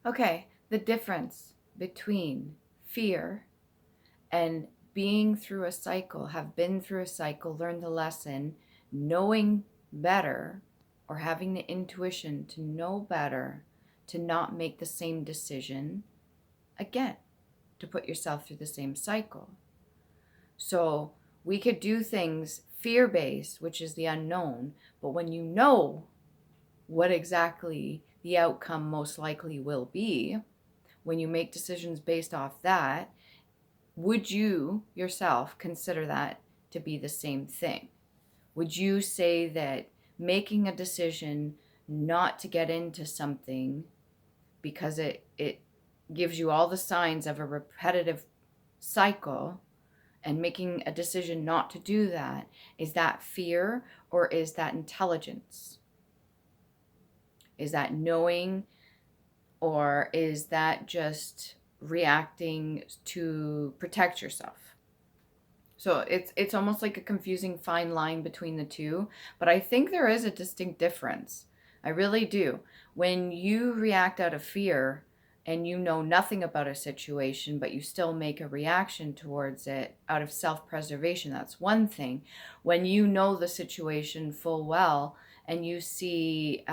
Okay, the difference between fear and being through a cycle, have been through a cycle, learned the lesson, knowing better, or having the intuition to know better, to not make the same decision again, to put yourself through the same cycle. So we could do things fear based, which is the unknown, but when you know what exactly the outcome most likely will be, when you make decisions based off that, would you yourself consider that to be the same thing? Would you say that making a decision not to get into something because it gives you all the signs of a repetitive cycle, and making a decision not to do that, is that fear or is that intelligence? Is that knowing, or is that just reacting to protect yourself? So it's almost like a confusing fine line between the two, but I think there is a distinct difference. I really do. When you react out of fear and you know nothing about a situation, but you still make a reaction towards it out of self-preservation, that's one thing. When you know the situation full well and you see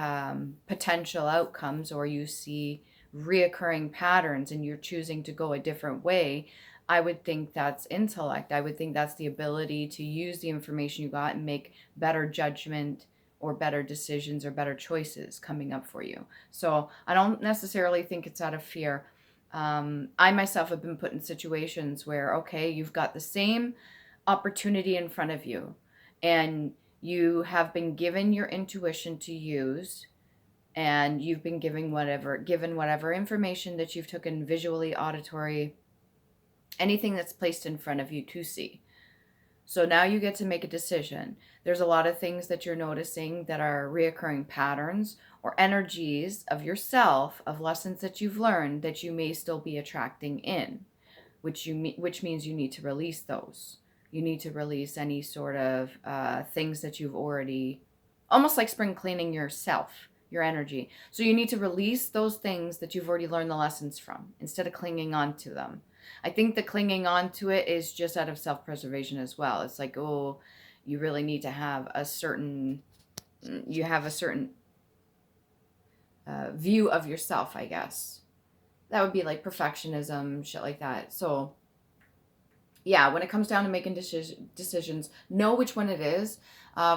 potential outcomes, or you see reoccurring patterns and you're choosing to go a different way, I would think that's intellect. I would think that's the ability to use the information you got and make better judgment or better decisions or better choices coming up for you. So I don't necessarily think it's out of fear. I myself have been put in situations where, okay, you've got the same opportunity in front of you, and you have been given your intuition to use, and you've been given whatever information that you've taken, visually, auditory, anything that's placed in front of you to see. So now you get to make a decision. There's a lot of things that you're noticing that are reoccurring patterns or energies of yourself, of lessons that you've learned that you may still be attracting in, which means you need to release those. You need to release any sort of things that you've already, almost like spring cleaning yourself, your energy. So you need to release those things that you've already learned the lessons from instead of clinging on to them. I think the clinging on to it is just out of self-preservation as well. It's like, oh, you really need to have a certain, you have a certain view of yourself, I guess. That would be like perfectionism, shit like that. So yeah, when it comes down to making decisions, know which one it is.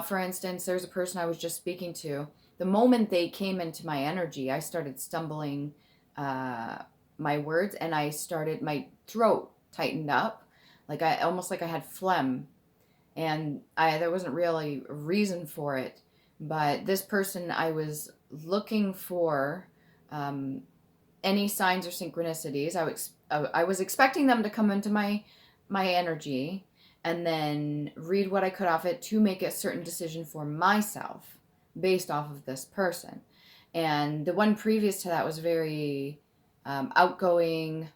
For instance, there's a person I was just speaking to. The moment they came into my energy, I started stumbling my words, and my throat tightened up, like I almost like I had phlegm, and there wasn't really a reason for it. But this person, I was looking for um, any signs or synchronicities. I was expecting them to come into my energy and then read what I could off it to make a certain decision for myself based off of this person. And the one previous to that was very outgoing,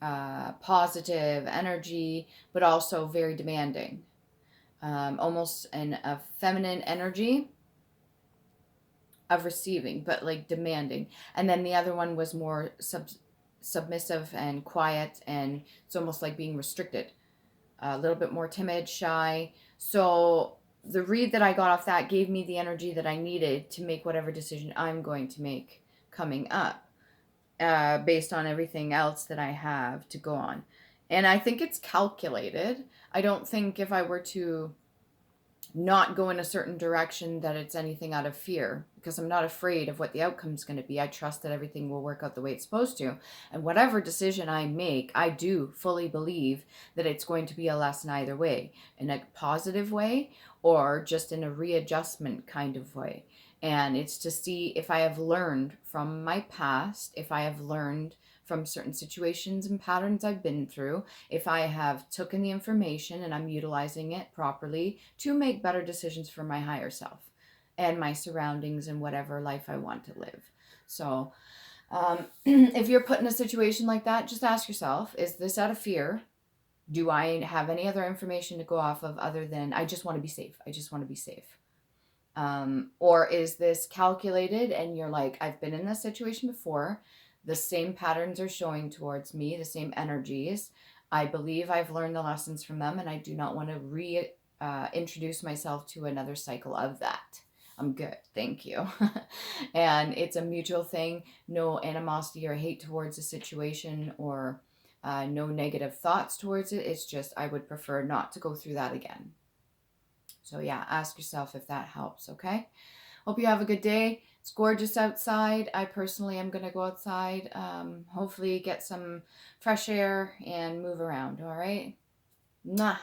positive energy, but also very demanding, almost a feminine energy of receiving, but like demanding. And then the other one was more submissive and quiet, and it's almost like being restricted, a little bit more timid, shy. So the read that I got off that gave me the energy that I needed to make whatever decision I'm going to make coming up, based on everything else that I have to go on. And I think it's calculated. I don't think if I were to not go in a certain direction that it's anything out of fear, because I'm not afraid of what the outcome's going to be. I trust that everything will work out the way it's supposed to. And whatever decision I make, I do fully believe that it's going to be a lesson either way, in a positive way or just in a readjustment kind of way. And it's to see if I have learned from my past, if I have learned from certain situations and patterns I've been through, if I have taken the information and I'm utilizing it properly to make better decisions for my higher self and my surroundings and whatever life I want to live. So, if you're put in a situation like that, just ask yourself, is this out of fear? Do I have any other information to go off of other than I just want to be safe? I just want to be safe. Or is this calculated and you're like, I've been in this situation before. The same patterns are showing towards me, the same energies. I believe I've learned the lessons from them, and I do not want to introduce myself to another cycle of that. I'm good, thank you. And it's a mutual thing, no animosity or hate towards the situation, or no negative thoughts towards it. It's just I would prefer not to go through that again. So yeah, ask yourself if that helps, okay? Hope you have a good day. It's gorgeous outside. I personally am going to go outside, hopefully get some fresh air and move around, all right? Mwah.